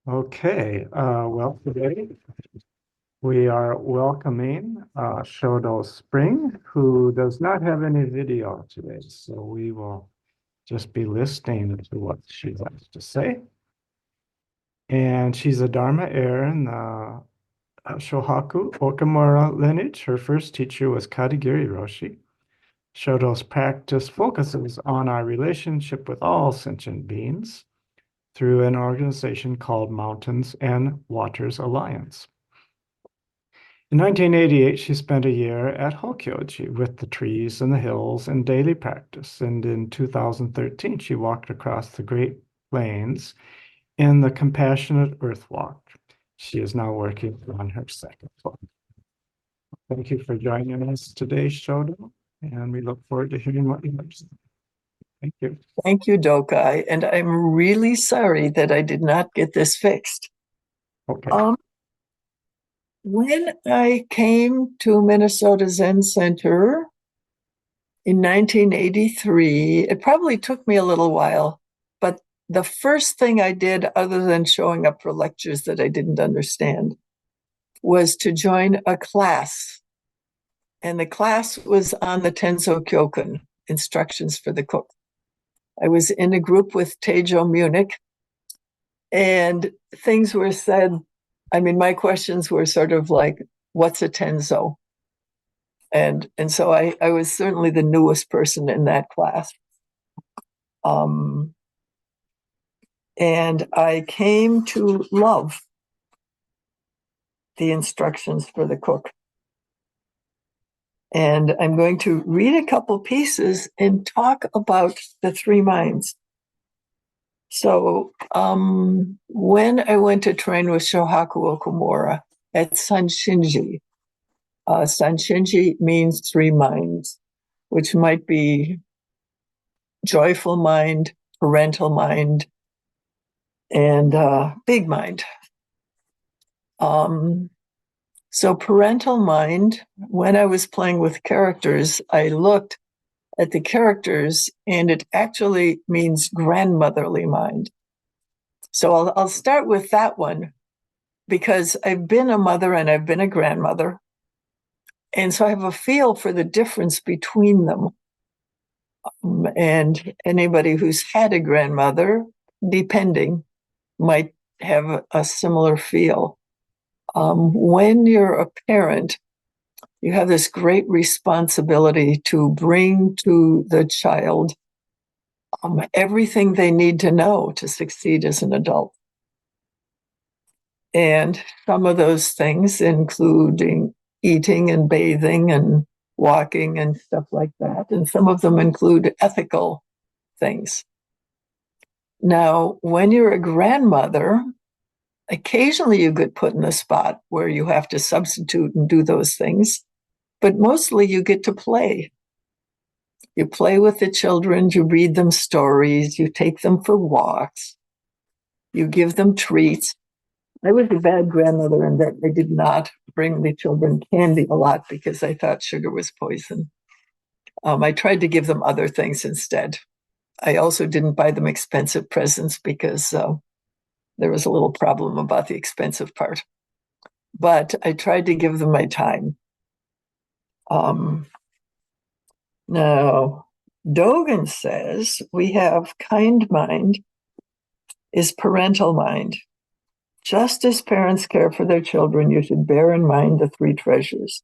Okay, well, today we are welcoming Shodo Spring, who does not have any video today, so we will just be listening to what she has to say. And she's a Dharma heir in the Shohaku Okumura lineage. Her first teacher was Katagiri Roshi. Shodo's practice focuses on our relationship with all sentient beings through an organization called Mountains and Waters Alliance. In 1988, she spent a year at Hokyoji with the trees and the hills in daily practice, and in 2013, she walked across the Great Plains in the Compassionate Earth Walk. She is now working on her second book. Thank you for joining us today, Shodo, and we look forward to hearing what you have to say. Thank you. Thank you, Dokai, and I'm really sorry that I did not get this fixed. Okay. When I came to Minnesota Zen Center in 1983, it probably took me a little while, but the first thing I did, other than showing up for lectures that I didn't understand, was to join a class. And the class was on the Tenzo Kyokan, instructions for the cook. I was in a group with Tejo Munich, and things were said. I mean, my questions were sort of like, what's a Tenzo? And so I was certainly the newest person in that class. And I came to love the instructions for the cook. And I'm going to read a couple pieces and talk about the three minds. So when I went to train with Shohaku Okumura at Sanshinji, Sanshinji means three minds, which might be joyful mind, parental mind, and big mind. So parental mind, when I was playing with characters, I looked at the characters, and it actually means grandmotherly mind. So I'll start with that one, because I've been a mother and I've been a grandmother. And so I have a feel for the difference between them. And anybody who's had a grandmother, depending, might have a similar feel. When you're a parent, you have this great responsibility to bring to the child everything they need to know to succeed as an adult. And some of those things, including eating and bathing and walking and stuff like that. And some of them include ethical things. Now, when you're a grandmother, occasionally you get put in the spot where you have to substitute and do those things, but mostly you get to play. You play with the children, you read them stories, you take them for walks, you give them treats. I was a bad grandmother in that I did not bring the children candy a lot because I thought sugar was poison. I tried to give them other things instead. I also didn't buy them expensive presents because there was a little problem about the expensive part. But I tried to give them my time. Now, Dogen says we have kind mind is parental mind. Just as parents care for their children, you should bear in mind the three treasures.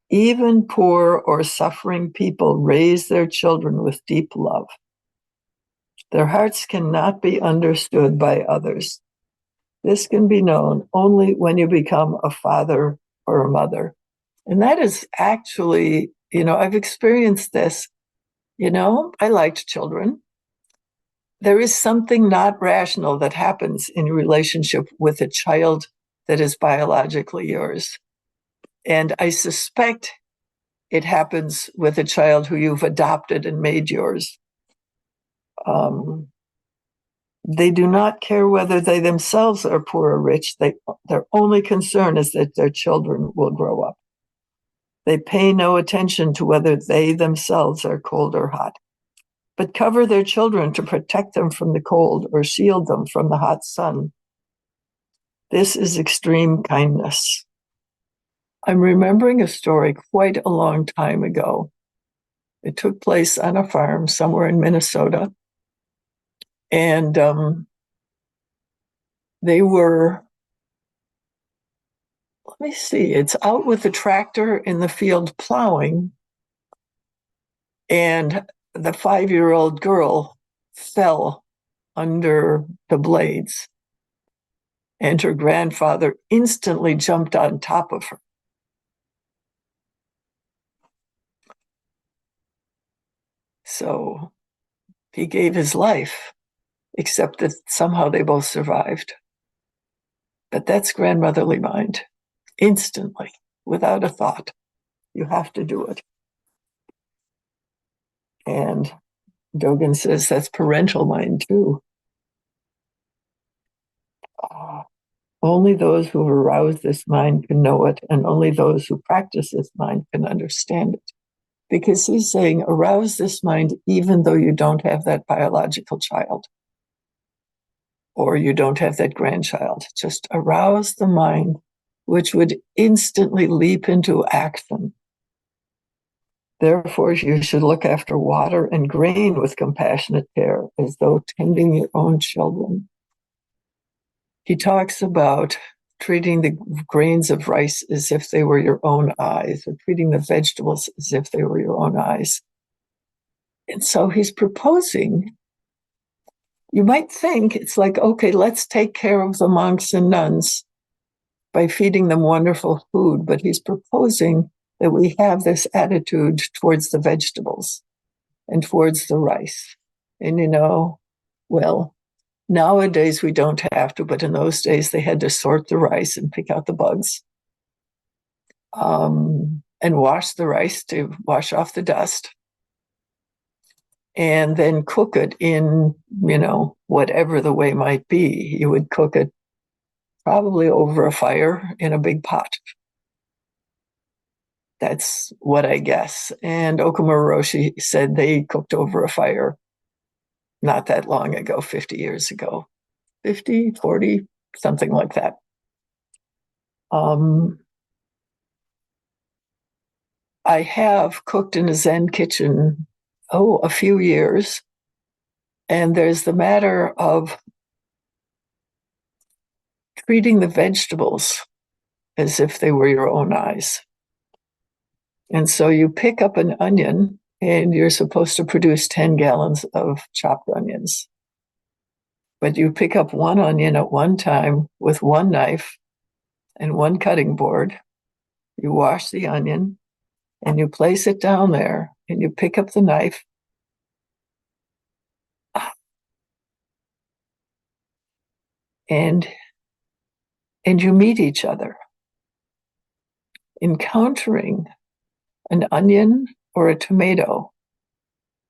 Even poor or suffering people raise their children with deep love. Their hearts cannot be understood by others. This can be known only when you become a father or a mother. And that is actually, I've experienced this. I liked children. There is something not rational that happens in your relationship with a child that is biologically yours. And I suspect it happens with a child who you've adopted and made yours. They do not care whether they themselves are poor or rich. Their only concern is that their children will grow up. They pay no attention to whether they themselves are cold or hot. but cover their children to protect them from the cold or shield them from the hot sun. This is extreme kindness. I'm remembering a story quite a long time ago. It took place on a farm somewhere in Minnesota. And they were, let me see, it's out with the tractor in the field plowing. And the 5-year-old girl fell under the blades. And her grandfather instantly jumped on top of her. So he gave his life, except that somehow they both survived. But that's grandmotherly mind. Instantly, without a thought. You have to do it. And Dogen says that's parental mind too. Only those who have aroused this mind can know it, and only those who practice this mind can understand it. Because he's saying, arouse this mind even though you don't have that biological child or you don't have that grandchild. Just arouse the mind, which would instantly leap into action. Therefore, you should look after water and grain with compassionate care, as though tending your own children. He talks about treating the grains of rice as if they were your own eyes, or treating the vegetables as if they were your own eyes. And so he's proposing, you might think it's like, okay, let's take care of the monks and nuns by feeding them wonderful food, but he's proposing that we have this attitude towards the vegetables and towards the rice. And well, nowadays we don't have to, but in those days they had to sort the rice and pick out the bugs, and wash the rice to wash off the dust, and then cook it in, whatever the way might be. You would cook it probably over a fire in a big pot. That's what I guess. And Okumura Roshi said they cooked over a fire not that long ago, 50 years ago, 50, 40, something like that. I have cooked in a Zen kitchen, a few years. And there's the matter of treating the vegetables as if they were your own eyes. And so you pick up an onion and you're supposed to produce 10 gallons of chopped onions. But you pick up one onion at one time with one knife and one cutting board. You wash the onion and you place it down there and you pick up the knife. And you meet each other. Encountering an onion or a tomato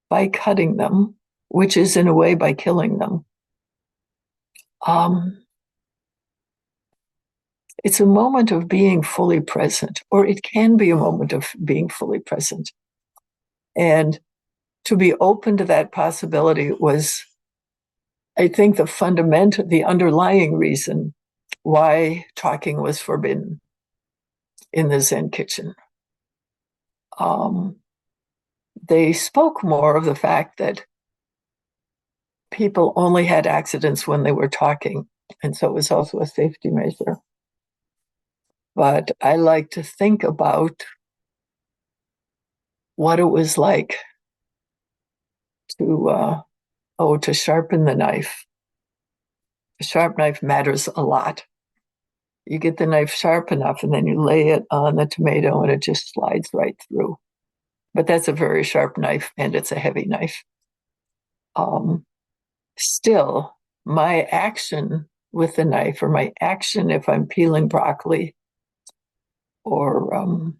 by cutting them, which is in a way by killing them. It's a moment of being fully present, or it can be a moment of being fully present. And to be open to that possibility was, I think, the underlying reason why talking was forbidden in the Zen kitchen. They spoke more of the fact that people only had accidents when they were talking, and so it was also a safety measure. But I like to think about what it was like to sharpen the knife. A sharp knife matters a lot. You get the knife sharp enough and then you lay it on the tomato and it just slides right through. But that's a very sharp knife and it's a heavy knife. Still, my action with the knife, or my action if I'm peeling broccoli or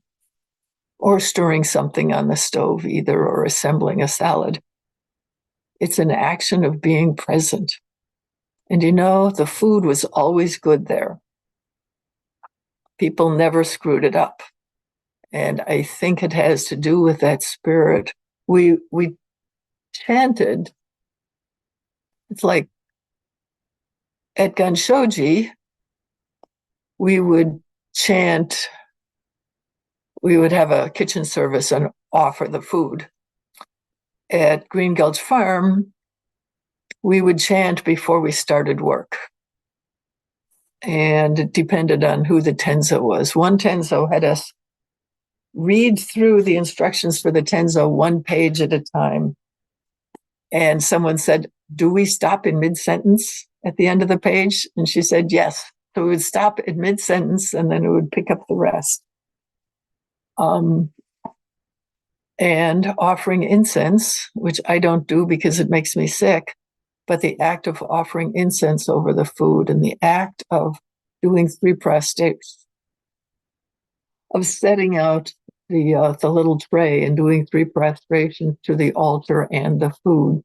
stirring something on the stove either, or assembling a salad, it's an action of being present. And the food was always good there. People never screwed it up. And I think it has to do with that spirit. We chanted. It's like at Ganshoji, we would chant, we would have a kitchen service and offer the food. At Green Gulch Farm, we would chant before we started work. And it depended on who the tenzo was. One tenzo had us read through the instructions for the tenzo one page at a time. And someone said, "Do we stop in mid-sentence at the end of the page?" And she said, "Yes." So we would stop at mid-sentence and then it would pick up the rest. And offering incense, which I don't do because it makes me sick, but the act of offering incense over the food and the act of doing 3 prostrations, of setting out the little tray and doing 3 prostrations to the altar and the food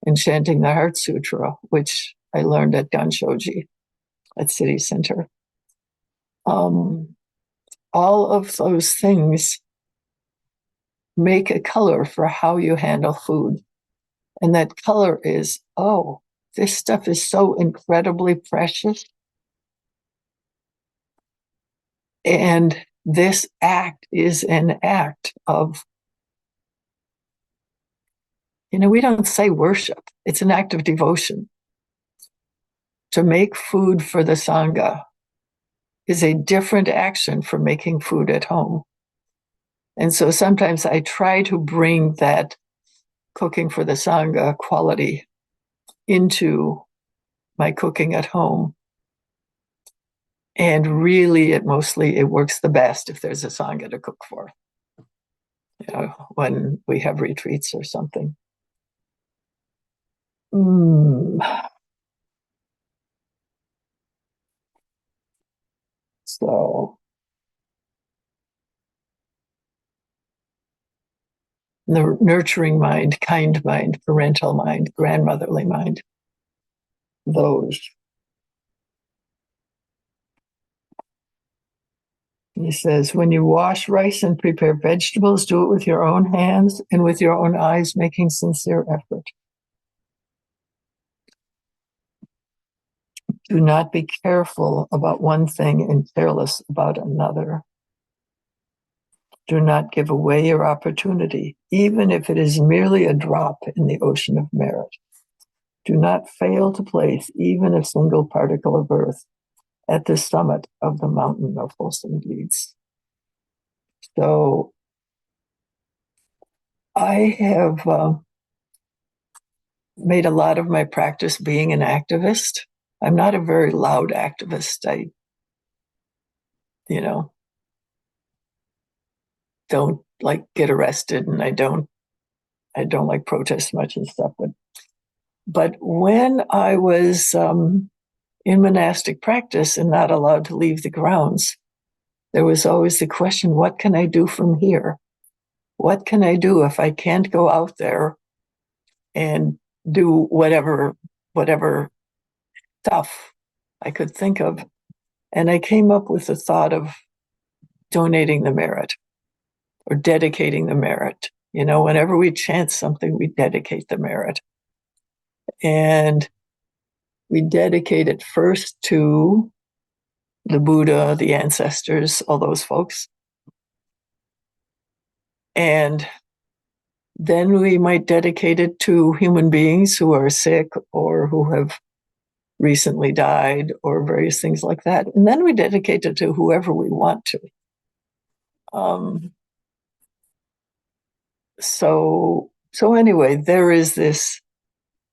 and chanting the Heart Sutra, which I learned at Ganshoji at City Center. All of those things make a color for how you handle food. And that color is, oh, this stuff is so incredibly precious. And this act is an act of, we don't say worship. It's an act of devotion. To make food for the Sangha is a different action from making food at home. And so sometimes I try to bring that cooking for the Sangha quality into my cooking at home. And really, it works the best if there's a Sangha to cook for, when we have retreats or something. So the nurturing mind, kind mind, parental mind, grandmotherly mind, those. He says, when you wash rice and prepare vegetables, do it with your own hands and with your own eyes, making sincere effort. Do not be careful about one thing and careless about another. Do not give away your opportunity, even if it is merely a drop in the ocean of merit. Do not fail to place even a single particle of earth at the summit of the mountain of wholesome deeds. So I have made a lot of my practice being an activist. I'm not a very loud activist. I don't like get arrested, and I don't like protest much and stuff. But when I was in monastic practice and not allowed to leave the grounds, there was always the question, what can I do from here? What can I do if I can't go out there and do whatever stuff I could think of? And I came up with the thought of donating the merit or dedicating the merit. Whenever we chant something, we dedicate the merit. And we dedicate it first to the Buddha, the ancestors, all those folks. And then we might dedicate it to human beings who are sick or who have recently died or various things like that. And then we dedicate it to whoever we want to. So anyway, there is this,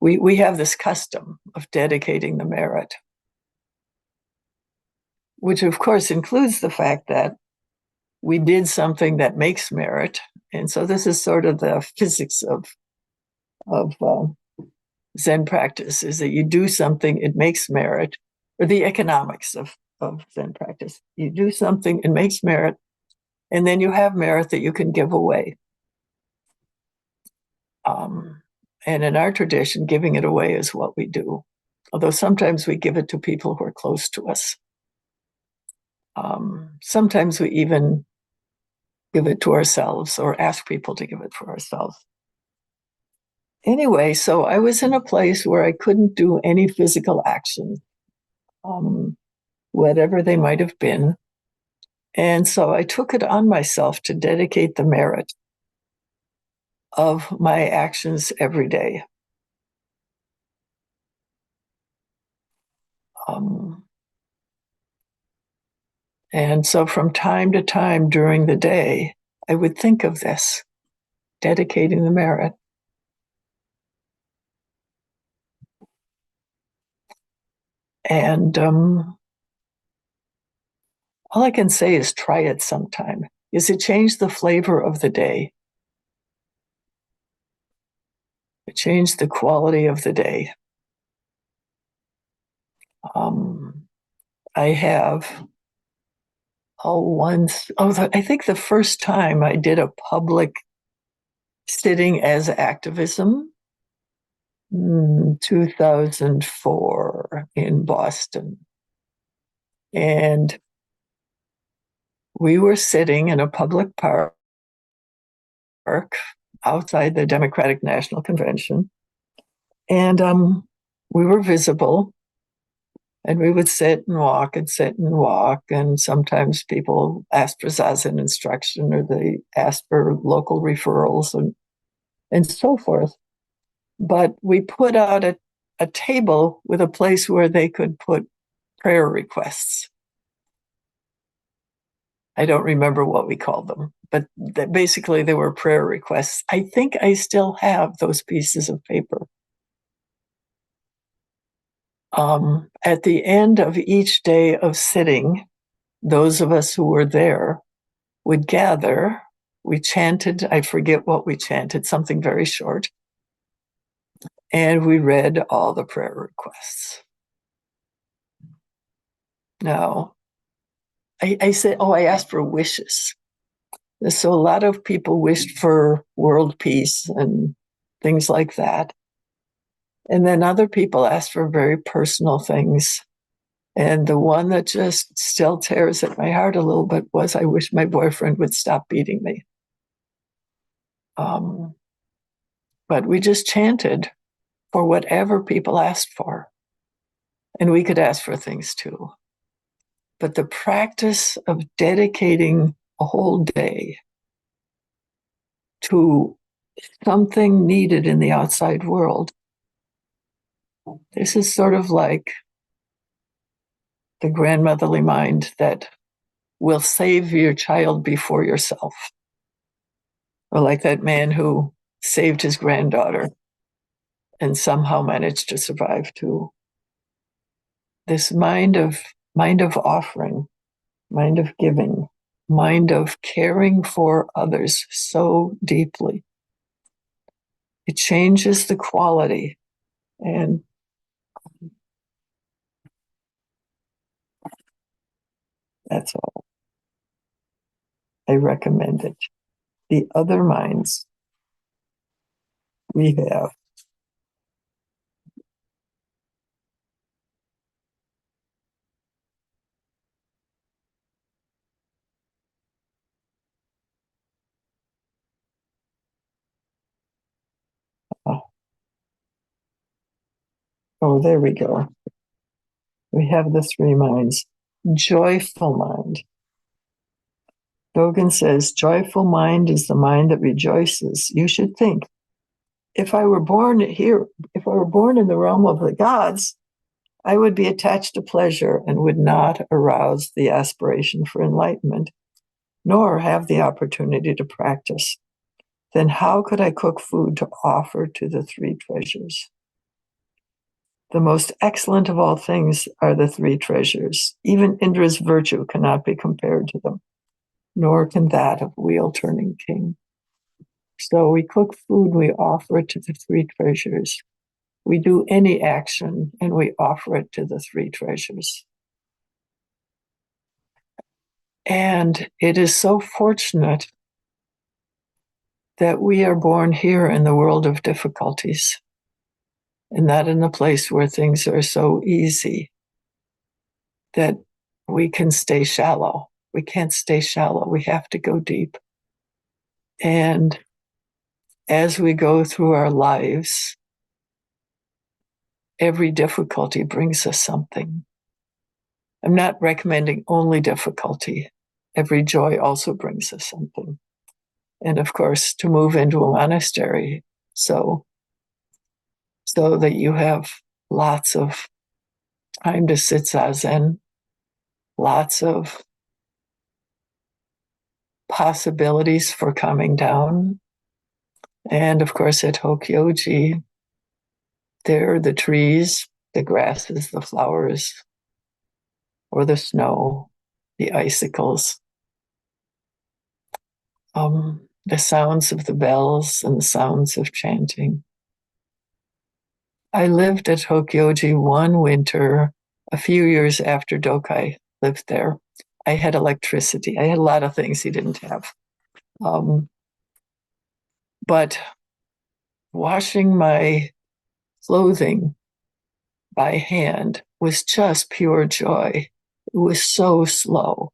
we have this custom of dedicating the merit, which of course includes the fact that we did something that makes merit. And so this is sort of the physics of Zen practice, is that you do something, it makes merit, or the economics of Zen practice. You do something, it makes merit, and then you have merit that you can give away. And in our tradition, giving it away is what we do. Although sometimes we give it to people who are close to us. Sometimes we even give it to ourselves or ask people to give it for ourselves. Anyway, so I was in a place where I couldn't do any physical action, whatever they might have been. And so I took it on myself to dedicate the merit of my actions every day. And so from time to time during the day, I would think of this, dedicating the merit. And all I can say is try it sometime. Is it changed the flavor of the day? It changed the quality of the day. I have I think the first time I did a public sitting as activism, 2004 in Boston. And we were sitting in a public park outside the Democratic National Convention. And we were visible. And we would sit and walk and sit and walk. And sometimes people asked for Zazen instruction or they asked for local referrals and so forth. But we put out a table with a place where they could put prayer requests. I don't remember what we called them, but basically they were prayer requests. I think I still have those pieces of paper. At the end of each day of sitting, those of us who were there would gather. We chanted, I forget what we chanted, something very short. And we read all the prayer requests. Now, I said, I asked for wishes. So a lot of people wished for world peace and things like that. And then other people asked for very personal things. And the one that just still tears at my heart a little bit was, I wish my boyfriend would stop beating me. But we just chanted for whatever people asked for. And we could ask for things too. But the practice of dedicating a whole day to something needed in the outside world, this is sort of like the grandmotherly mind that will save your child before yourself. Or like that man who saved his granddaughter and somehow managed to survive too. This mind of offering, mind of giving, mind of caring for others so deeply. It changes the quality. And that's all. I recommend it. The other minds we have. Oh, there we go. We have the three minds. Joyful mind. Dogen says, joyful mind is the mind that rejoices. You should think, if I were born here, if I were born in the realm of the gods, I would be attached to pleasure and would not arouse the aspiration for enlightenment, nor have the opportunity to practice. Then how could I cook food to offer to the three treasures? The most excellent of all things are the three treasures. Even Indra's virtue cannot be compared to them, nor can that of wheel-turning king. So we cook food, we offer it to the three treasures. We do any action and we offer it to the three treasures. And it is so fortunate that we are born here in the world of difficulties and not in the place where things are so easy that we can stay shallow. We can't stay shallow. We have to go deep. And as we go through our lives, every difficulty brings us something. I'm not recommending only difficulty. Every joy also brings us something. And of course, to move into a monastery, so that you have lots of time to sit zazen, lots of possibilities for coming down. And of course, at Hokyoji, there are the trees, the grasses, the flowers, or the snow, the icicles, the sounds of the bells and the sounds of chanting. I lived at Hokyoji one winter, a few years after Dokai lived there. I had electricity. I had a lot of things he didn't have. But washing my clothing by hand was just pure joy. It was so slow.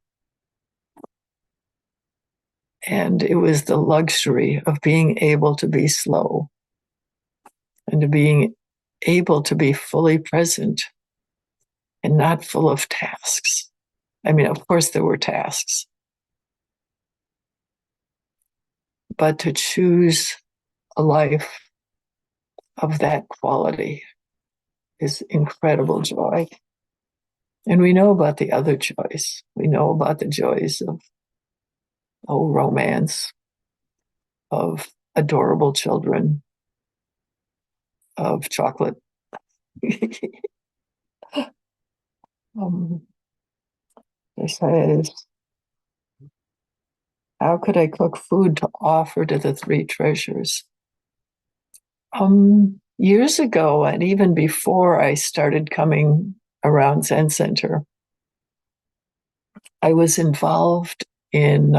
And it was the luxury of being able to be slow and to being able to be fully present and not full of tasks. I mean, of course, there were tasks, but to choose a life of that quality is incredible joy. And we know about the other joys. We know about the joys of romance, of adorable children, of chocolate. It says, how could I cook food to offer to the three treasures? Years ago, and even before I started coming around Zen Center, I was involved in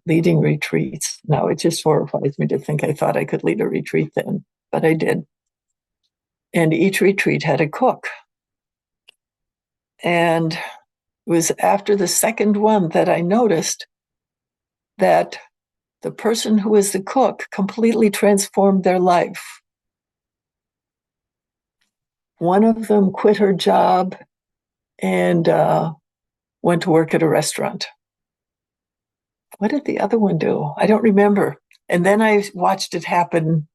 leading retreats. Now, it just horrifies me to think I thought I could lead a retreat then, but I did. And each retreat had a cook. And it was after the second one that I noticed that the person who was the cook completely transformed their life. One of them quit her job and went to work at a restaurant. What did the other one do? I don't remember. And then I watched it happen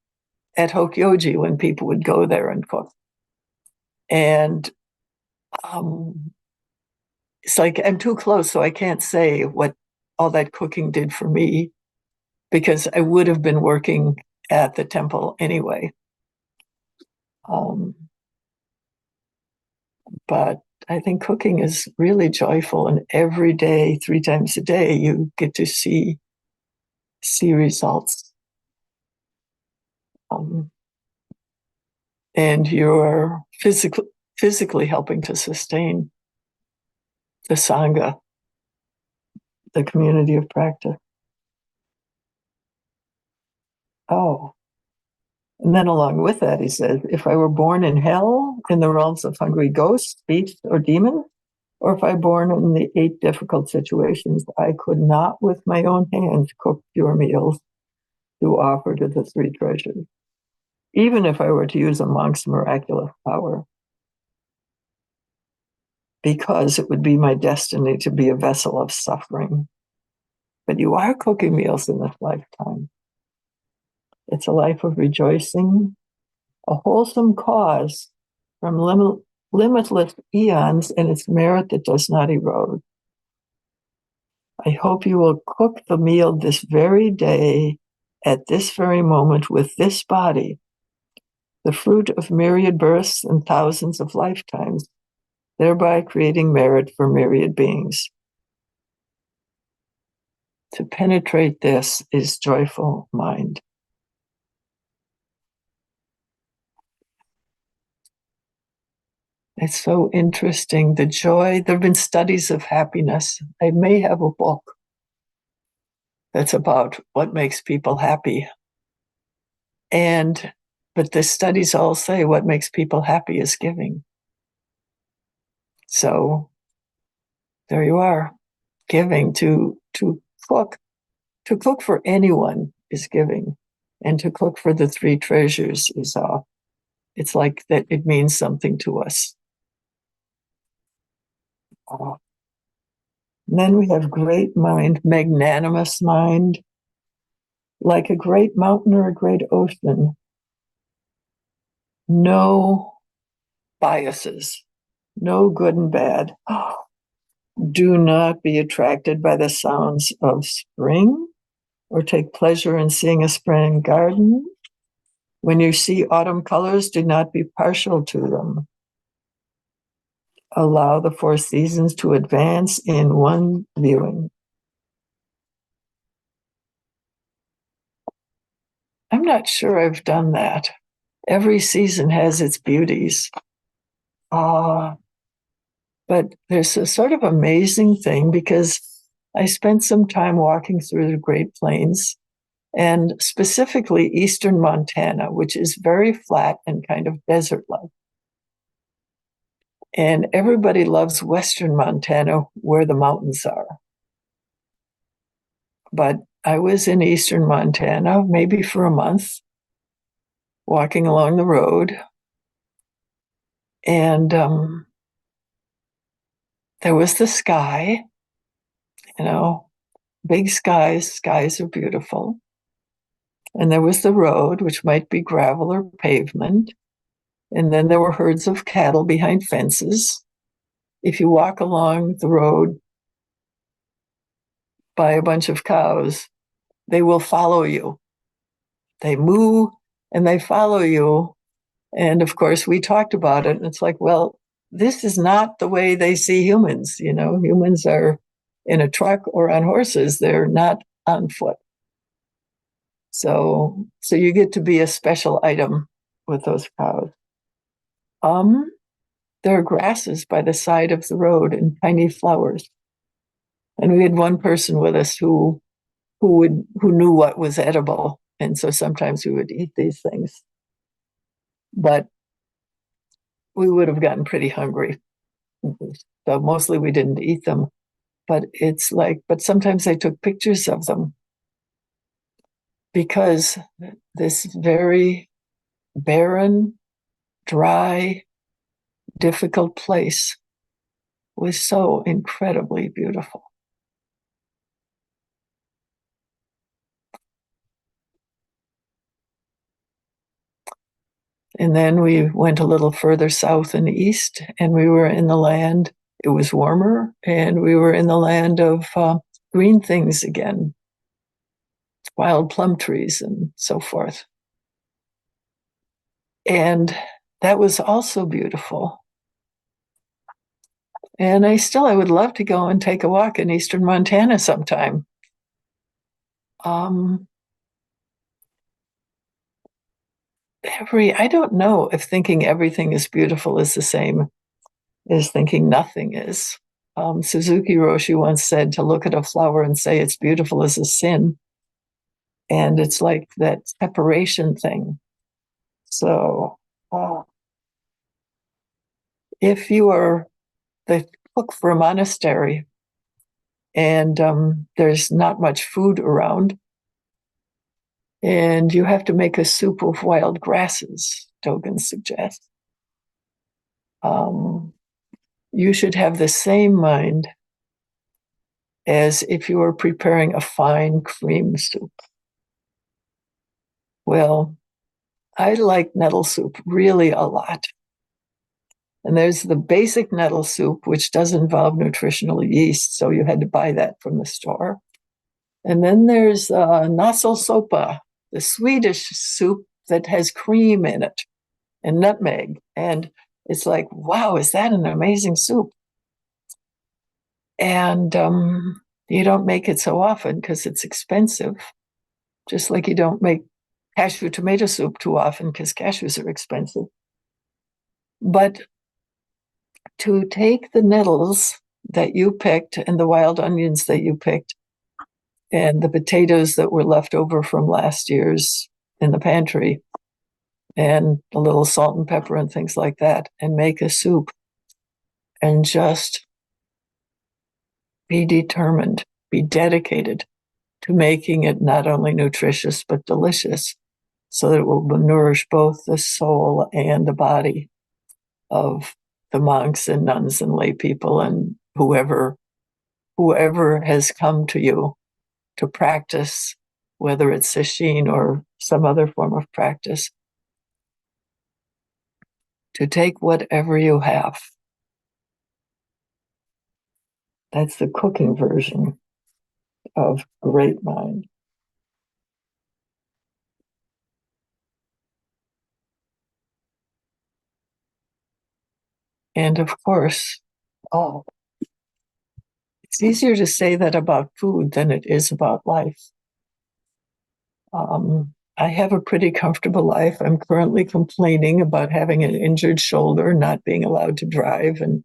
at Hokyoji when people would go there and cook. And it's like I'm too close, so I can't say what all that cooking did for me, because I would have been working at the temple anyway. But I think cooking is really joyful, and every day, 3 times a day, you get to see results. And you're physically helping to sustain the Sangha, the community of practice. Oh, and then along with that, he says, if I were born in hell, in the realms of hungry ghosts, beasts, or demons, or if I were born in the 8 difficult situations, I could not with my own hands cook pure meals to offer to the 3 treasures, even if I were to use a monk's miraculous power, because it would be my destiny to be a vessel of suffering. But you are cooking meals in this lifetime. It's a life of rejoicing, a wholesome cause from limitless eons, and its merit that does not erode. I hope you will cook the meal this very day, at this very moment, with this body, the fruit of myriad births and thousands of lifetimes, thereby creating merit for myriad beings. To penetrate this is joyful mind. It's so interesting, the joy. There have been studies of happiness. I may have a book that's about what makes people happy. But the studies all say what makes people happy is giving. So there you are, giving to cook. To cook for anyone is giving. And to cook for the three treasures is, it's like that it means something to us. And then we have great mind, magnanimous mind, like a great mountain or a great ocean. No biases, no good and bad. Do not be attracted by the sounds of spring or take pleasure in seeing a spring garden. When you see autumn colors, do not be partial to them. Allow the four seasons to advance in one viewing. I'm not sure I've done that. Every season has its beauties. But there's a sort of amazing thing because I spent some time walking through the Great Plains and specifically eastern Montana, which is very flat and kind of desert-like. And everybody loves western Montana where the mountains are. But I was in eastern Montana, maybe for a month, walking along the road. And there was the sky, big skies. Skies are beautiful. And there was the road, which might be gravel or pavement. And then there were herds of cattle behind fences. If you walk along the road by a bunch of cows, they will follow you. They moo and they follow you. And of course, we talked about it. And it's like, well, this is not the way they see humans. Humans are in a truck or on horses. They're not on foot. So you get to be a special item with those cows. There are grasses by the side of the road and tiny flowers. And we had one person with us who knew what was edible. And so sometimes we would eat these things. But we would have gotten pretty hungry. So mostly we didn't eat them. But but sometimes I took pictures of them because this very barren, dry, difficult place was so incredibly beautiful. And then we went a little further south and east, and we were in the land. It was warmer, and we were in the land of green things again, wild plum trees and so forth. And that was also beautiful. And I would love to go and take a walk in eastern Montana sometime. I don't know if thinking everything is beautiful is the same as thinking nothing is. Suzuki Roshi once said to look at a flower and say it's beautiful is a sin. And it's like that separation thing. So if you are the cook for a monastery and there's not much food around, and you have to make a soup of wild grasses, Dogen suggests, you should have the same mind as if you were preparing a fine cream soup. Well, I like nettle soup really a lot. And there's the basic nettle soup, which does involve nutritional yeast, so you had to buy that from the store. And then there's naselsopa, the Swedish soup that has cream in it and nutmeg. And it's like, wow, is that an amazing soup? And you don't make it so often because it's expensive, just like you don't make cashew tomato soup too often because cashews are expensive. But to take the nettles that you picked and the wild onions that you picked and the potatoes that were left over from last year's in the pantry and a little salt and pepper and things like that and make a soup and just be determined, be dedicated to making it not only nutritious but delicious. so that it will nourish both the soul and the body of the monks and nuns and lay people and whoever has come to you to practice, whether it's sesshin or some other form of practice, to take whatever you have. That's the cooking version of great mind. And of course, it's easier to say that about food than it is about life. I have a pretty comfortable life. I'm currently complaining about having an injured shoulder, not being allowed to drive, and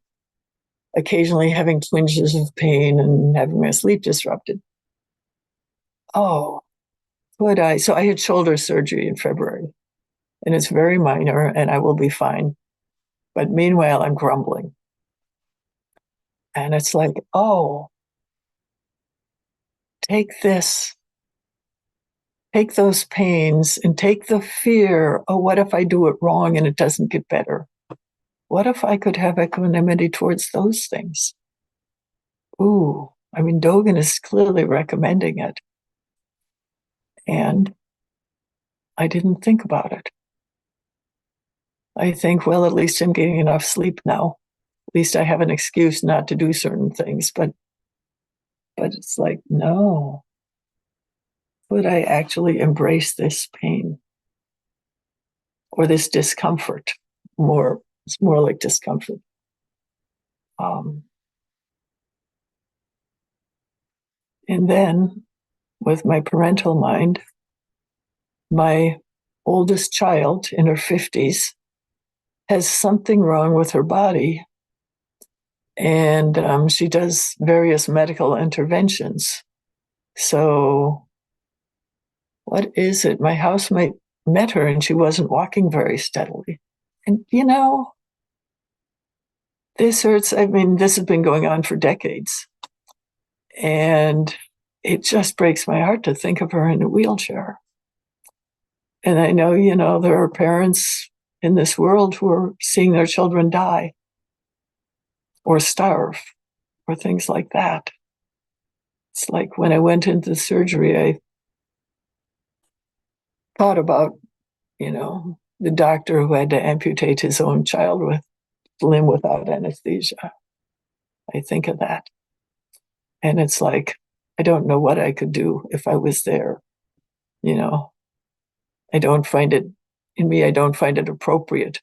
occasionally having twinges of pain and having my sleep disrupted. Oh, could I? So I had shoulder surgery in February, and it's very minor, and I will be fine. But meanwhile, I'm grumbling. And it's like, oh, take this, take those pains and take the fear. Oh, what if I do it wrong and it doesn't get better? What if I could have equanimity towards those things? Ooh, I mean, Dogen is clearly recommending it. And I didn't think about it. I think, well, at least I'm getting enough sleep now. At least I have an excuse not to do certain things. But it's like, no. Would I actually embrace this pain or this discomfort? It's more like discomfort. And then with my parental mind, my oldest child in her 50s has something wrong with her body. And she does various medical interventions. So what is it? My housemate met her and she wasn't walking very steadily. And, this hurts. I mean, this has been going on for decades. And it just breaks my heart to think of her in a wheelchair. And I know, there are parents in this world who are seeing their children die or starve or things like that. It's like when I went into the surgery, I thought about, the doctor who had to amputate his own child with limb without anesthesia. I think of that. And it's like, I don't know what I could do if I was there. I don't find it appropriate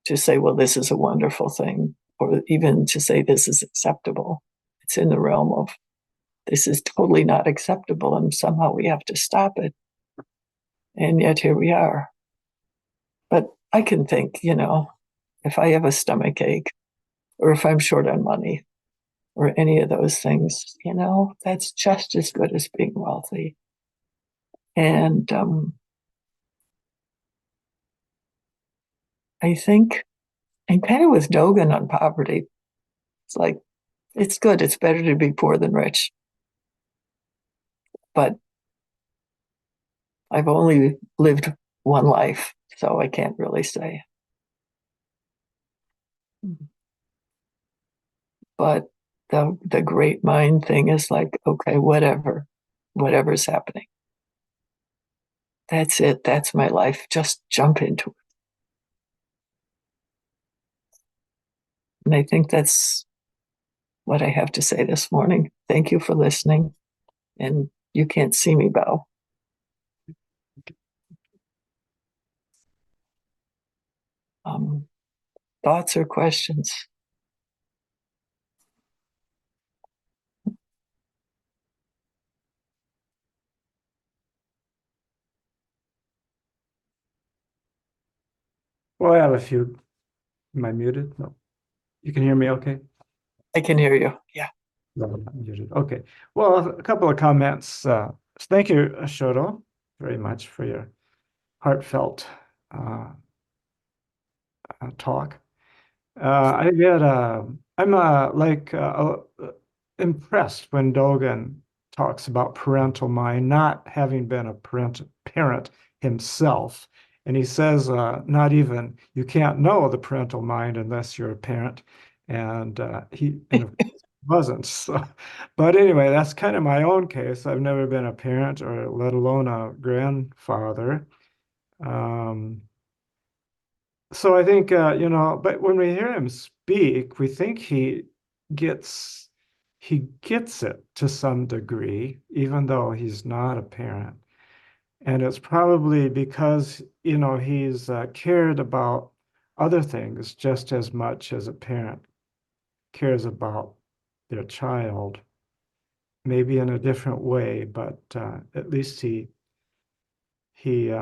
to say, well, this is a wonderful thing, or even to say this is acceptable. It's in the realm of this is totally not acceptable, and somehow we have to stop it. And yet here we are. But I can think, if I have a stomach ache, or if I'm short on money, or any of those things, that's just as good as being wealthy. And I think, and kind of with Dogen on poverty, it's like, it's good. It's better to be poor than rich. But I've only lived one life, so I can't really say. But the great mind thing is like, okay, whatever's happening. That's it. That's my life. Just jump into it. And I think that's what I have to say this morning. Thank you for listening. And you can't see me bow. Thoughts or questions? Well, I have a few. Am I muted? No. You can hear me okay? I can hear you. Yeah. No, I'm not muted. Okay. Well, a couple of comments. Thank you, Shodo, very much for your heartfelt talk. I get I'm impressed when Dogen talks about parental mind, not having been a parent himself. And he says, not even, you can't know the parental mind unless you're a parent. And and of course he wasn't. So, but anyway, that's kind of my own case. I've never been a parent or let alone a grandfather. Um, so I think, but when we hear him speak, we think gets he gets it to some degree, even though he's not a parent. And it's probably because, he's cared about other things just as much as a parent cares about their child, maybe in a different way, but at least he he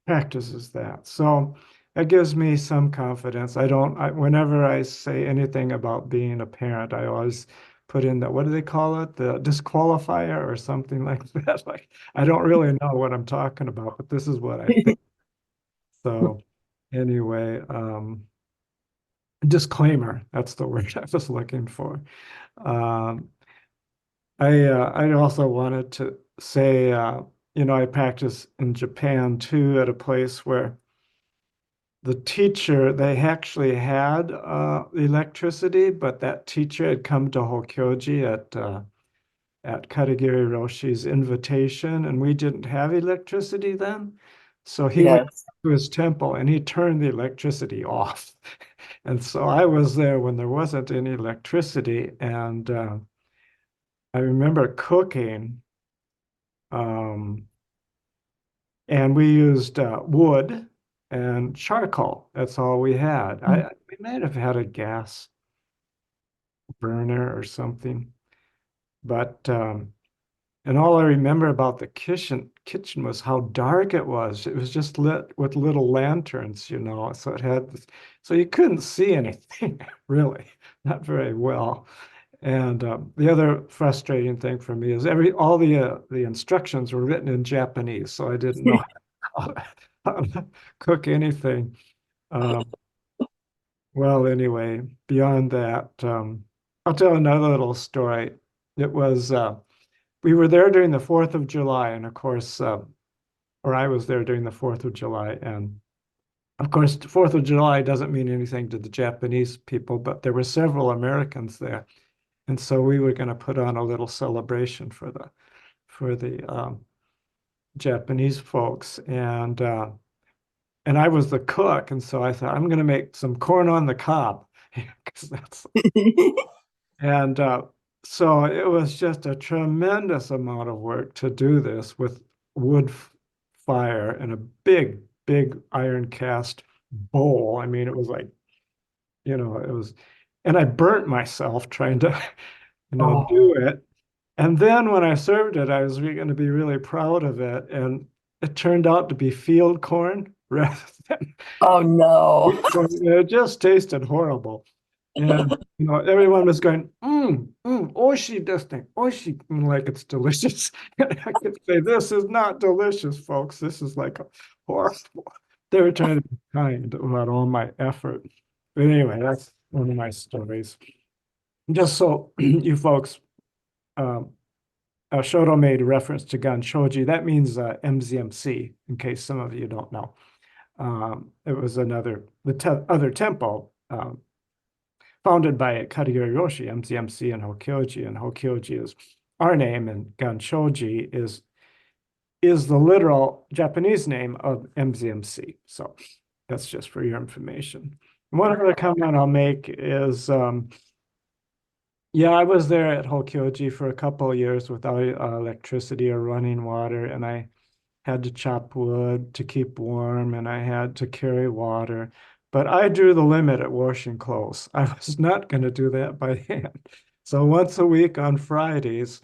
practices that. So that gives me some confidence. Whenever I say anything about being a parent, I always put in what do they call it? The disqualifier or something like that. Like, I don't really know what I'm talking about, but this is what I think. So anyway, disclaimer, that's the word I was looking for. Um, I also wanted to say, I practice in Japan too, at a place where the teacher, they actually had electricity, but that teacher had come to Hokyoji at Katagiri Roshi's invitation, and we didn't have electricity then. So he went Yes. to his temple and he turned the electricity off. And so I was there when there wasn't any electricity, and I remember cooking, um, and we used wood and charcoal. That's all we had. We might have had a gas burner or something, but and all I remember about the kitchen was how dark it was. It was just lit with little lanterns, so it had so you couldn't see anything really, not very well. And the other frustrating thing for me is all the instructions were written in Japanese, so I didn't know how to cook anything. Um, well, anyway, beyond that, I'll tell another little story. It was we were there during the 4th of July, and of course, or I was there during the 4th of July, and of course, the 4th of July doesn't mean anything to the Japanese people, but there were several Americans there. And so we were going to put on a little celebration for the Japanese folks, and I was the cook, and so I thought I'm going to make some corn on the cob, because that's and so it was just a tremendous amount of work to do this with wood fire in a big, big iron cast bowl. I mean, it was like, it was, and I burnt myself trying to, Oh, do it. And then when I served it, I was going to be really proud of it. And it turned out to be field corn rather than oh no. wheat corn. It just tasted horrible. And everyone was going, oishi this thing, oishi, like it's delicious. And I could say, this is not delicious, folks. This is like horrible. They were trying to be kind about all my effort. But anyway, that's one of my stories. Just so you folks, um, Shodo made reference to Ganshoji. That means MZMC, in case some of you don't know. It was the other temple founded by Katagiri Roshi, MZMC, and Hokyoji. And Hokyoji is our name, and Ganshoji is the literal Japanese name of MZMC. So that's just for your information. One other comment I'll make is, yeah, I was there at Hokyoji for a couple of years without electricity or running water, and I had to chop wood to keep warm, and I had to carry water. But I drew the limit at washing clothes. I was not going to do that by hand. So once a week on Fridays,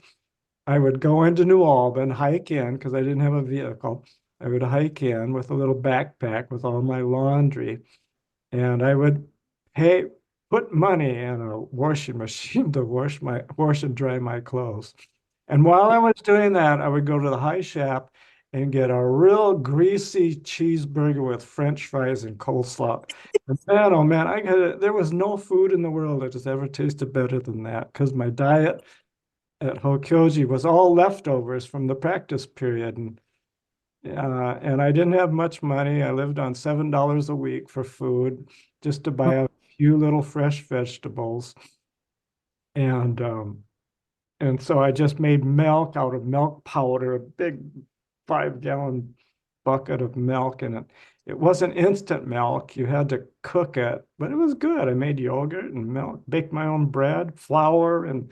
I would go into New Albin, hike in, because I didn't have a vehicle. I would hike in with a little backpack with all my laundry, and I would put money in a washing machine to wash and dry my clothes. And while I was doing that, I would go to the high shaft and get a real greasy cheeseburger with French fries and coleslaw. And man, oh man, there was no food in the world that just ever tasted better than that because my diet at Hokyoji was all leftovers from the practice period. And I didn't have much money. I lived on $7 a week for food just to buy a few little fresh vegetables. And and so I just made milk out of milk powder, a big 5-gallon bucket of milk, and it wasn't instant milk. You had to cook it, but it was good. I made yogurt and milk, baked my own bread, flour, and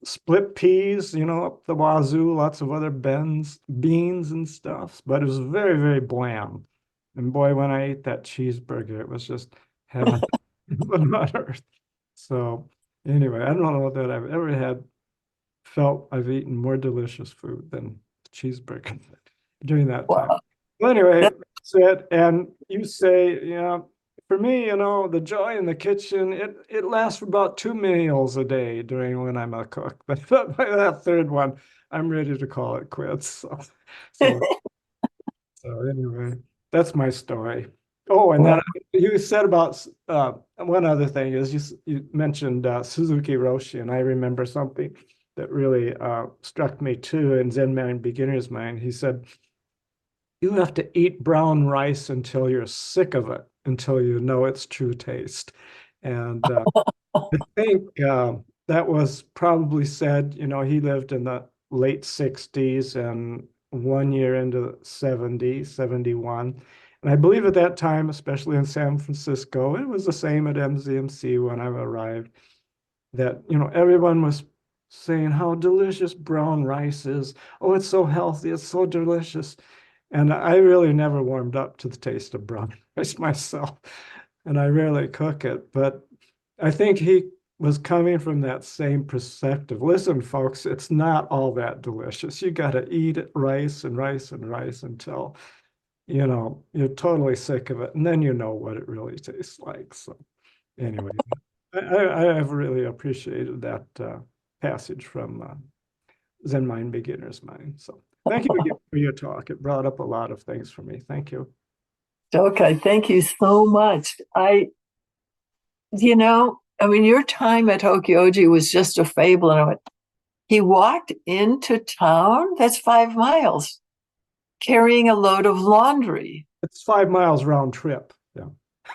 split peas, up the wazoo, lots of other beans and stuff. But it was very, very bland. And boy, when I ate that cheeseburger, it was just heaven on earth. So anyway, I don't know that I've ever felt I've eaten more delicious food than cheeseburger during that time. Wow. Well, anyway, that's it. And you say, for me, the joy in the kitchen, it lasts for about 2 meals a day during when I'm a cook. But by that third one, I'm ready to call it quits. So anyway, that's my story. Oh, and then you said about one other thing is you mentioned Suzuki Roshi, and I remember something that really struck me too in Zen Mind Beginner's Mind. He said, you have to eat brown rice until you're sick of it, until you know its true taste. And I think that was probably said, he lived in the late 60s and 1 year into 70, 71. And I believe at that time, especially in San Francisco, it was the same at MZMC when I arrived, that, everyone was saying how delicious brown rice is. Oh, it's so healthy, it's so delicious. And I really never warmed up to the taste of brown rice myself, and I rarely cook it. But I think he was coming from that same perspective. Listen, folks, it's not all that delicious. You got to eat it rice and rice and rice until, you're totally sick of it. And then you know what it really tastes like. So anyway, I have really appreciated that passage from Zen Mind Beginner's Mind. So thank you again for your talk. It brought up a lot of things for me. Thank you. Okay, thank you so much. Your time at Hokyoji was just a fable. And I went, he walked into town, that's 5 miles, carrying a load of laundry. It's 5 miles round trip. Yeah.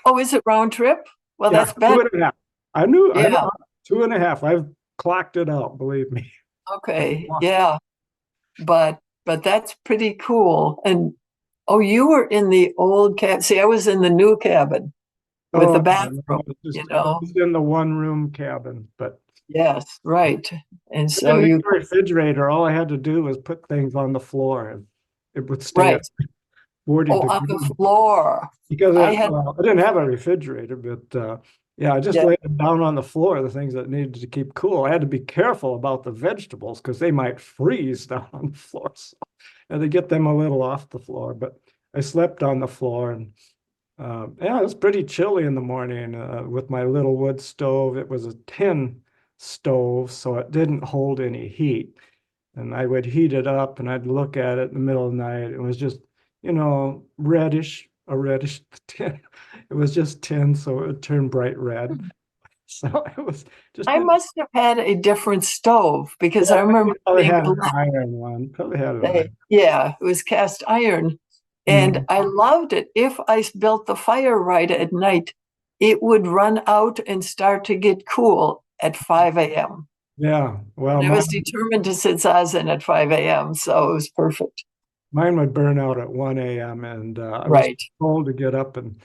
Oh, is it round trip? Well, Yeah, that's better. 2.5. I knew, Yeah. I know, 2.5. I've clocked it out, believe me. Okay, yeah. But that's pretty cool. And you were in the old cabin. See, I was in the new cabin with the bathroom, I was in the one-room cabin, but yes, right. And I so didn't need a refrigerator. All I had to do was put things on the floor, and it would stay at 40 degrees. On the floor. Because I didn't have a refrigerator, but I just laid them down on the floor, the things that needed to keep cool. I had to be careful about the vegetables because they might freeze down on the floor. So I had to get them a little off the floor, but I slept on the floor, and it was pretty chilly in the morning with my little wood stove. It was a tin stove, so it didn't hold any heat. And I would heat it up and I'd look at it in the middle of the night. It was just, reddish, a reddish tin. It was just tin, so it would turn bright red. So it was just. I must have had a different stove because I remember probably had an iron one. Probably had an iron. Yeah, it was cast iron. And I loved it. If I built the fire right at night, it would run out and start to get cool at 5 a.m. Yeah, well, I was determined to sit zazen at 5 a.m., so it was perfect. Mine would burn out at 1 a.m. and I was told to get up and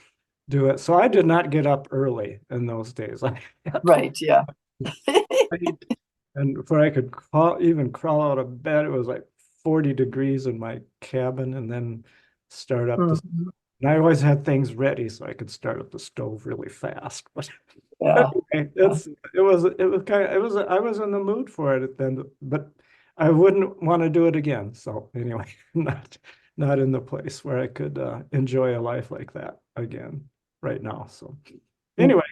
do it. So I did not get up early in those days. Right, yeah. And before I could even crawl out of bed, it was like 40 degrees in my cabin, and then start up and I always had things ready so I could start up the stove really fast. But anyway, I was in the mood for it then, but I wouldn't want to do it again. So anyway, not in the place where I could enjoy a life like that again right now. So anyway,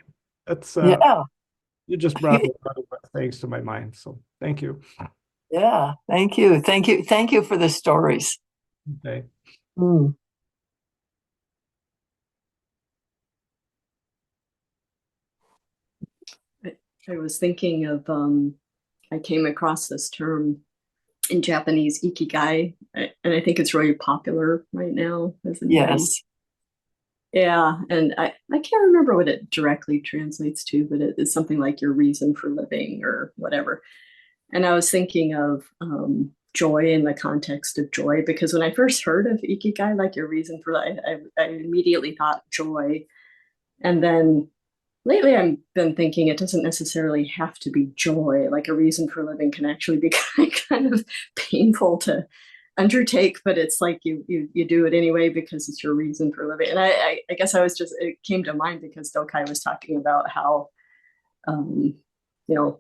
that's you just brought a lot of things to my mind. So thank you. Yeah, thank you. Thank you for the stories. Okay. Mm. I was thinking of, I came across this term in Japanese, ikigai, and I think it's really popular right now as a new. Yes. Yeah, and I can't remember what it directly translates to, but it is something like your reason for living or whatever. And I was thinking of joy in the context of joy, because when I first heard of ikigai, like your reason for life, I immediately thought joy. And then lately I've been thinking it doesn't necessarily have to be joy. Like a reason for living can actually be kind of painful to undertake, but it's like you do it anyway because it's your reason for living. And I guess it came to mind because Dokai was talking about how um,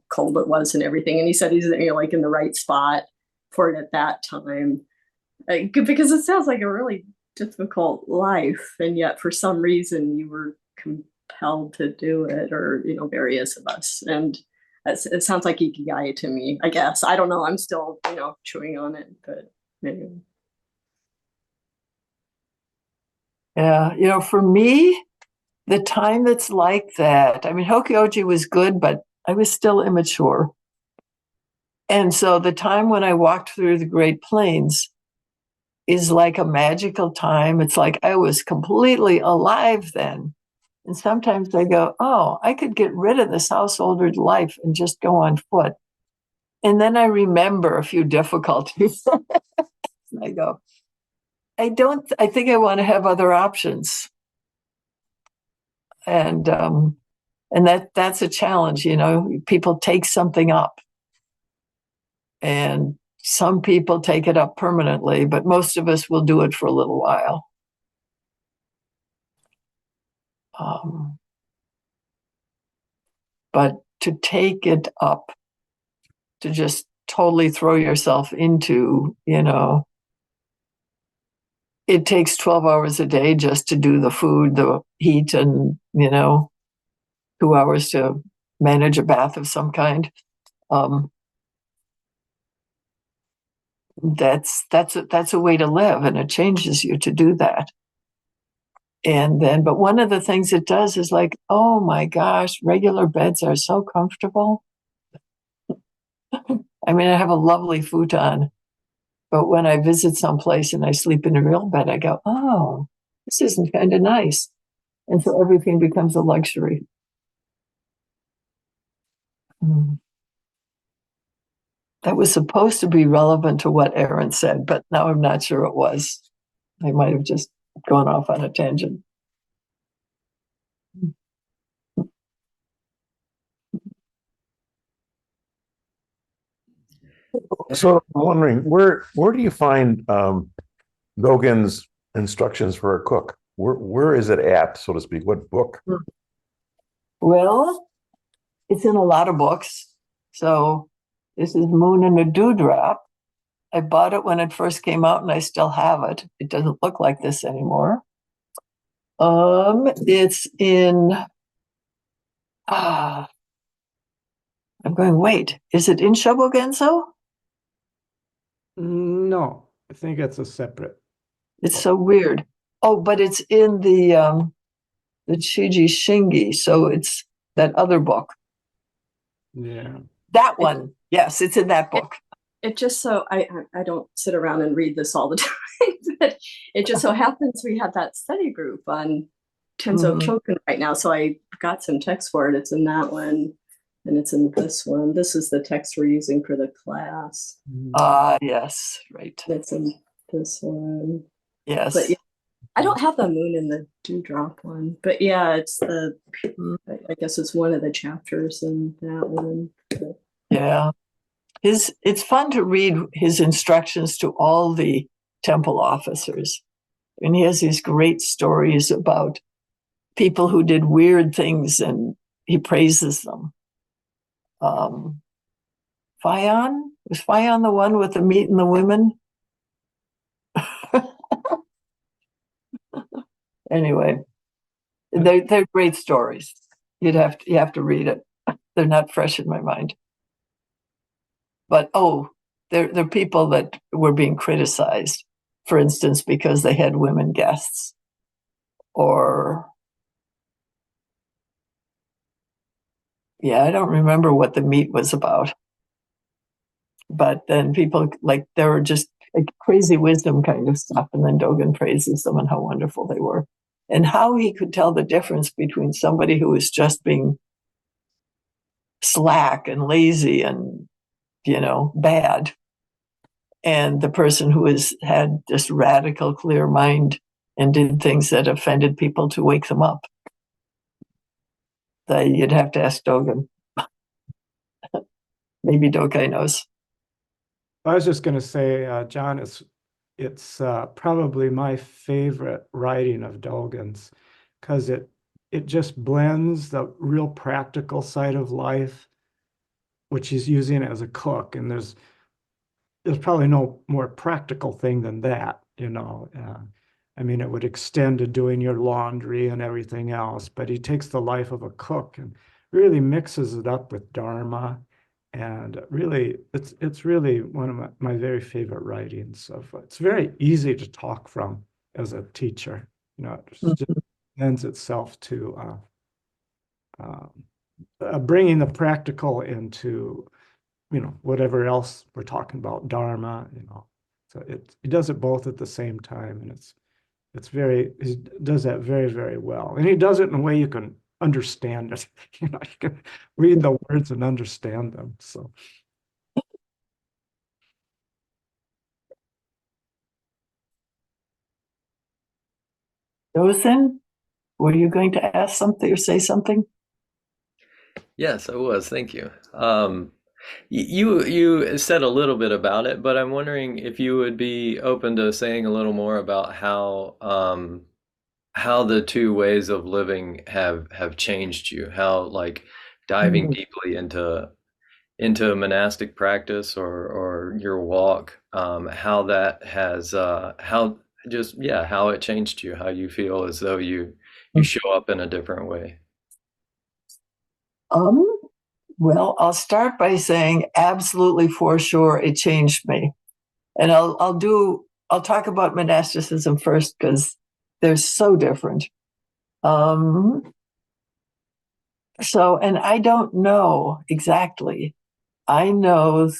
cold it was and everything. And he said he's like in the right spot for it at that time. Because it sounds like a really difficult life. And yet for some reason you were compelled to do it, or, various of us. And it sounds like ikigai to me, I guess. I don't know. I'm still, chewing on it, but maybe. Yeah. For me, the time that's like that, I mean, Hokyoji was good, but I was still immature. And so the time when I walked through the Great Plains is like a magical time. It's like I was completely alive then. And sometimes I go, oh, I could get rid of this householder life and just go on foot. And then I remember a few difficulties. And I go, I think I want to have other options. And that's a challenge, people take something up. And some people take it up permanently, but most of us will do it for a little while. But to take it up, to just totally throw yourself into, it takes 12 hours a day just to do the food, the heat, and, 2 hours to manage a bath of some kind. That's a way to live, and it changes you to do that. But one of the things it does is like, oh my gosh, regular beds are so comfortable. I mean, I have a lovely futon, but when I visit someplace and I sleep in a real bed, I go, oh, this isn't kind of nice. And so everything becomes a luxury. That was supposed to be relevant to what Aaron said, but now I'm not sure it was. I might have just gone off on a tangent. So I'm wondering, where do you find Dogen's instructions for a cook? Where is it at, so to speak? What book? Well, it's in a lot of books. So this is Moon and a Dewdrop. I bought it when it first came out, and I still have it. It doesn't look like this anymore. It's in. I'm going. Wait, is it in Shobogenzo? No, I think it's a separate. It's so weird. Oh, but it's in the Chiji Shingi. So it's that other book. Yeah. That one. Yes, it's in that book. It just so I don't sit around and read this all the time, but it just so happens we have that study group on Tenzo Choken right now. So I got some text for it. It's in that one, and it's in this one. This is the text we're using for the class. Yes, right. It's in this one. Yes. But yeah, I don't have the Moon and the Dewdrop one, but yeah, it's I guess it's one of the chapters in that one. Yeah. It's fun to read his instructions to all the temple officers. And he has these great stories about people who did weird things, and he praises them. Fion? Was Fion the one with the meat and the women? Anyway, they're great stories. You have to read it. They're not fresh in my mind. But they're people that were being criticized for instance, because they had women guests, or yeah, I don't remember what the meet was about. But then people, like, there were just like crazy wisdom kind of stuff. And then Dogen praises them and how wonderful they were. And how he could tell the difference between somebody who was just being slack and lazy and, bad, and the person who had this radical, clear mind and did things that offended people to wake them up. You'd have to ask Dogen. Maybe Dokai knows. I was just going to say, John, it's probably my favorite writing of Dogen's, because it just blends the real practical side of life, which he's using as a cook, and there's probably no more practical thing than that, I mean, it would extend to doing your laundry and everything else, but he takes the life of a cook and really mixes it up with Dharma. And really, it's really one of my very favorite writings. It's very easy to talk from as a teacher. It just lends itself to bringing the practical into, whatever else we're talking about, Dharma. So it does it both at the same time, and he does that very, very well, and he does it in a way you can understand it. You can read the words and understand them. So Dothan, were you going to ask something or say something? Yes, I was. Thank you. You said a little bit about it, but I'm wondering if you would be open to saying a little more about how the two ways of living have changed you, how like diving deeply into monastic practice or your walk, how that has how it changed you, how you feel as though you show up in a different way. Well, I'll start by saying absolutely, for sure, it changed me. And I'll talk about monasticism first because they're so different. And I don't know exactly. I know,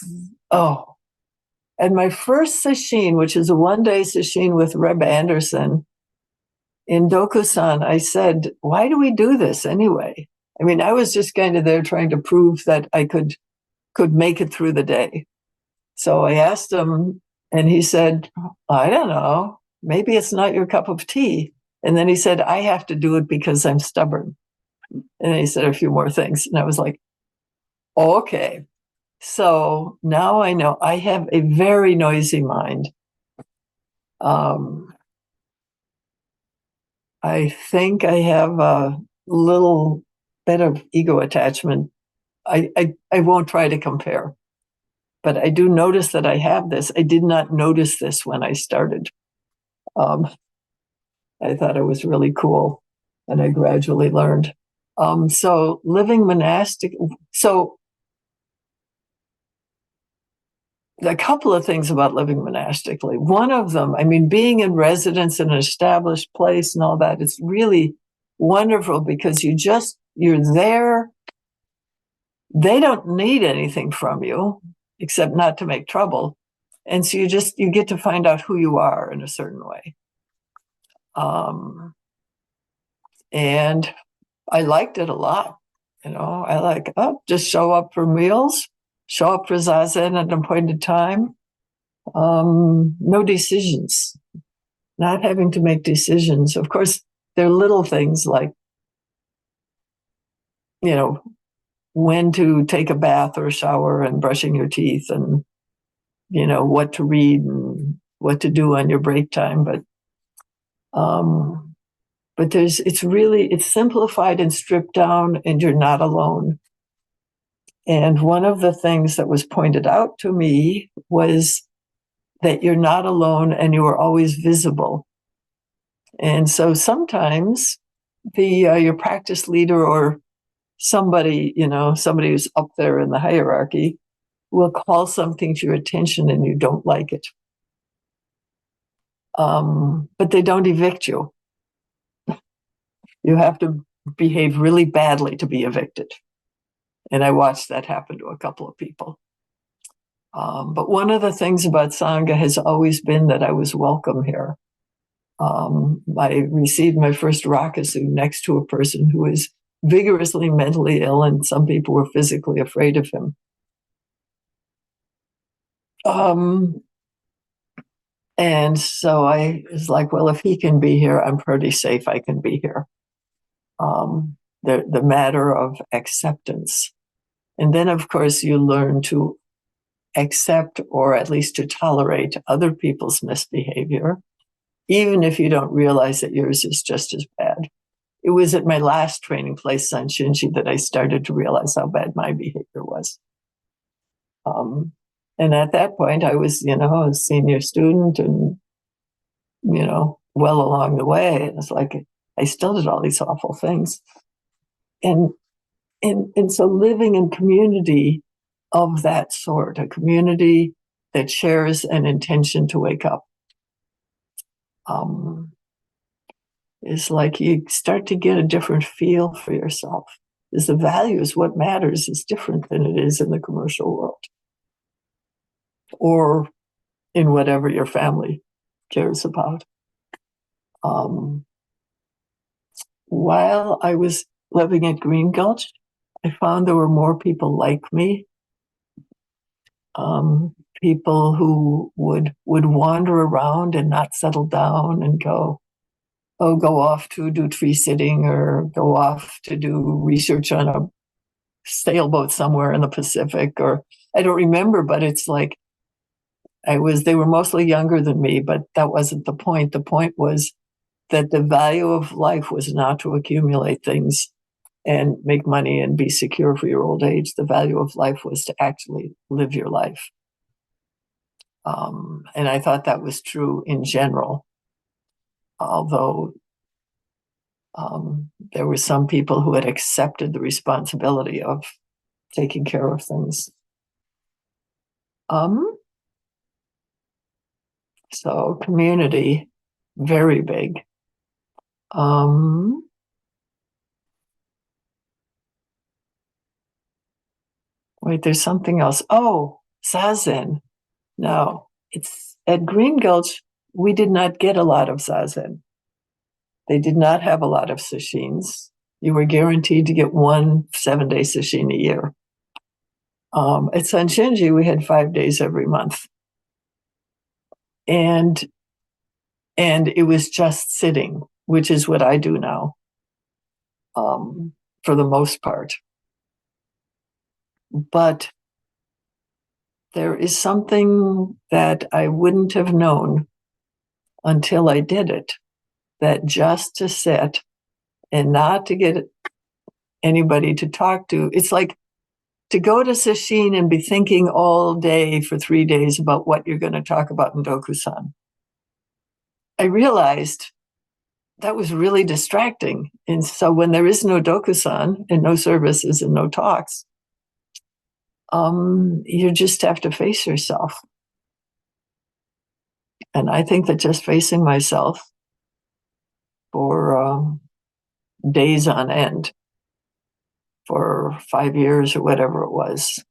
and my first sesshin, which is a one-day sesshin with Reb Anderson in Dokusan, I said, why do we do this anyway? I mean, I was just kind of there trying to prove that I could make it through the day. So I asked him, and he said, I don't know, maybe it's not your cup of tea. And then he said, I have to do it because I'm stubborn. And he said a few more things. And I was like, okay. So now I know I have a very noisy mind. I think I have a little bit of ego attachment. I won't try to compare, but I do notice that I have this. I did not notice this when I started. I thought it was really cool, and I gradually learned. So living monastic. So a couple of things about living monastically. One of them, I mean, being in residence in an established place and all that, it's really wonderful because you're there. They don't need anything from you except not to make trouble. And so you get to find out who you are in a certain way. And I liked it a lot. I like, just show up for meals, show up for zazen at an appointed time. No decisions, not having to make decisions. Of course, there are little things like, when to take a bath or a shower and brushing your teeth and, what to read and what to do on your break time. But it's simplified and stripped down, and you're not alone. And one of the things that was pointed out to me was that you're not alone and you are always visible. And so sometimes your practice leader or somebody who's up there in the hierarchy will call something to your attention and you don't like it. But they don't evict you. You have to behave really badly to be evicted. And I watched that happen to a couple of people. But one of the things about Sangha has always been that I was welcome here. I received my first rakusu next to a person who is vigorously mentally ill, and some people were physically afraid of him. And so I was like, well, if he can be here, I'm pretty safe I can be here. The matter of acceptance. And then, of course, you learn to accept, or at least to tolerate, other people's misbehavior, even if you don't realize that yours is just as bad. It was at my last training place, Sanshinji, that I started to realize how bad my behavior was. And at that point, I was, a senior student and, well along the way. It's like I still did all these awful things. And so living in community of that sort, a community that shares an intention to wake up, is like you start to get a different feel for yourself. Because the values, what matters, is different than it is in the commercial world, or in whatever your family cares about. While I was living at Green Gulch, I found there were more people like me. People who would wander around and not settle down and go off to do tree sitting, or go off to do research on a sailboat somewhere in the Pacific, or I don't remember, but it's like they were mostly younger than me, but that wasn't the point. The point was that the value of life was not to accumulate things and make money and be secure for your old age. The value of life was to actually live your life. And I thought that was true in general, although there were some people who had accepted the responsibility of taking care of things. So community, very big. Wait, there's something else. Oh, Zazen. No, it's at Green Gulch. We did not get a lot of Zazen. They did not have a lot of sashins. You were guaranteed to get one 7-day sashin a year. At Sanshinji, we had 5 days every month. And it was just sitting, which is what I do now, for the most part. But there is something that I wouldn't have known until I did it, that just to sit and not to get anybody to talk to, it's like to go to sesshin and be thinking all day for 3 days about what you're going to talk about in Dokusan. I realized that was really distracting. And so when there is no Dokusan and no services and no talks, you just have to face yourself. And I think that just facing myself for days on end, for 5 years or whatever it was,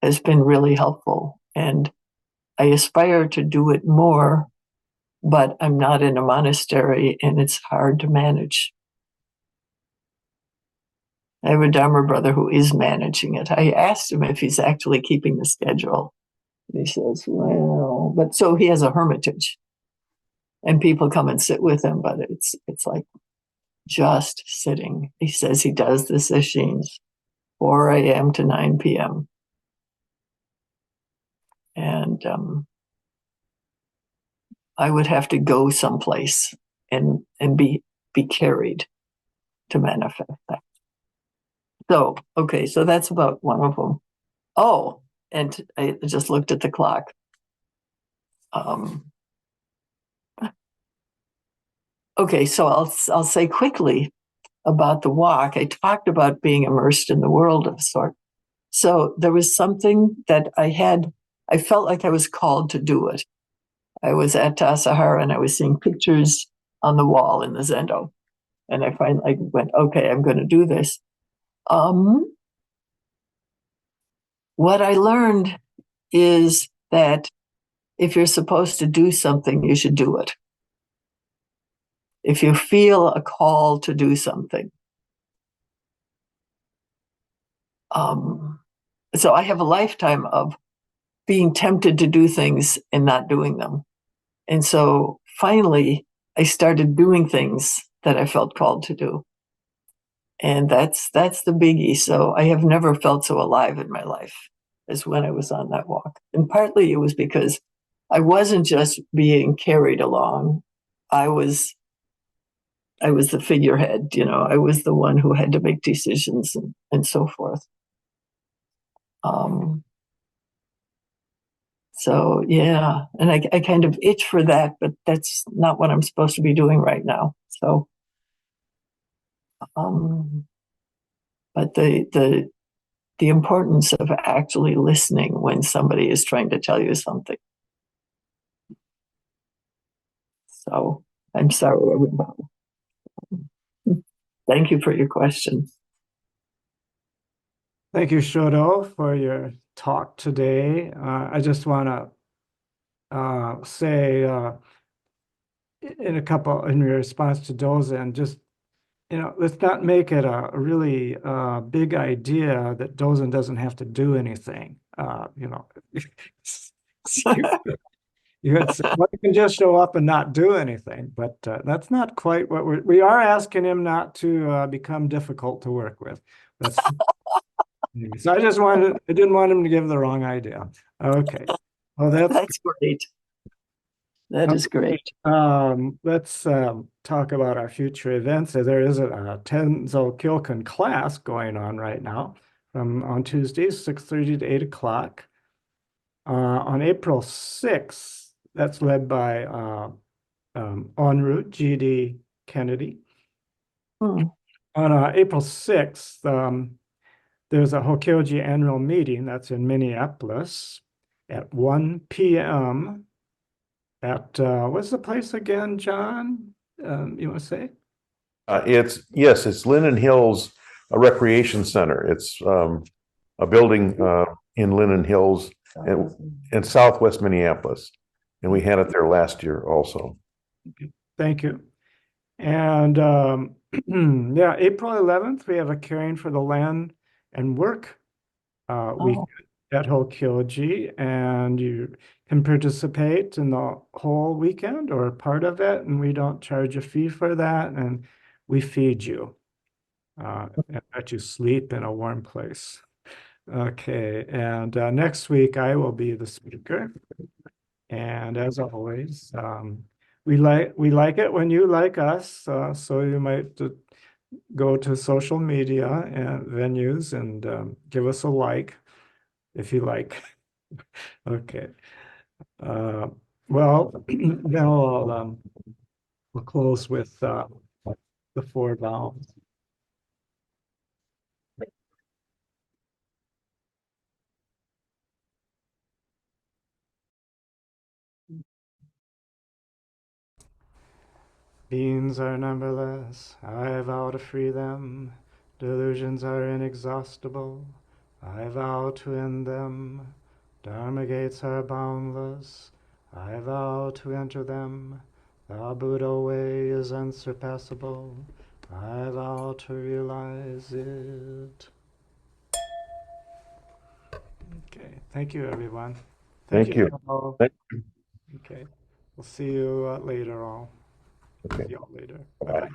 has been really helpful. And I aspire to do it more, but I'm not in a monastery and it's hard to manage. I have a Dharma brother who is managing it. I asked him if he's actually keeping the schedule. And he says, well, but so he has a hermitage and people come and sit with him, but it's like just sitting. He says he does the sessions 4 a.m. to 9 p.m. And I would have to go someplace and be carried to manifest that. So, okay, so that's about one of them. Oh, and I just looked at the clock. Okay, so I'll say quickly about the walk. I talked about being immersed in the world of sort. So there was something that I felt like I was called to do it. I was at Tassajara and I was seeing pictures on the wall in the Zendo. And I finally went, okay, I'm going to do this. What I learned is that if you're supposed to do something, you should do it. If you feel a call to do something. So I have a lifetime of being tempted to do things and not doing them. And so finally, I started doing things that I felt called to do. And that's the biggie. So I have never felt so alive in my life as when I was on that walk. And partly it was because I wasn't just being carried along. I was the figurehead, I was the one who had to make decisions and so forth. So yeah, and I kind of itch for that, but that's not what I'm supposed to be doing right now. So, but the importance of actually listening when somebody is trying to tell you something. So I'm sorry, everybody. Thank you for your question. Thank you, Shodo, for your talk today. I just want to say in response to Dozen, just, let's not make it a really big idea that Dozen doesn't have to do anything. You can just show up and not do anything, but that's not quite what we are asking him not to become difficult to work with. That's so I didn't want him to give the wrong idea. Okay. Well, That's great. That is great. Let's talk about our future events. So there is a Tenzo Kyokan class going on right now on Tuesdays, 6:30 to 8 o'clock. On April 6th, that's led by En route GD Kennedy. On April 6th, there's a Hokkyoji annual meeting that's in Minneapolis at 1 p.m. at what's the place again, John? You want to say? It's Linden Hills Recreation Center. It's a building in Linden Hills in Southwest Minneapolis, and we had it there last year also. Thank you. And yeah, April 11th, we have a Caring for the Land and Work week at Hokkyoji, and you can participate in the whole weekend or part of it, and we don't charge a fee for that, and we feed you and let you sleep in a warm place. Okay, and next week I will be the speaker, and as always, we like it when you like us, so you might go to social media and venues and give us a like if you like. Okay. Well, now we'll close with the 4 vows. Beings are numberless, I vow to free them. Delusions are inexhaustible, I vow to end them. Dharma gates are boundless, I vow to enter them. The Buddha way is unsurpassable, I vow to realize it. Okay, thank you, everyone. Thank you. All. Thank you. Okay, we'll see you later all. Okay. See you all later. Bye. Bye-bye.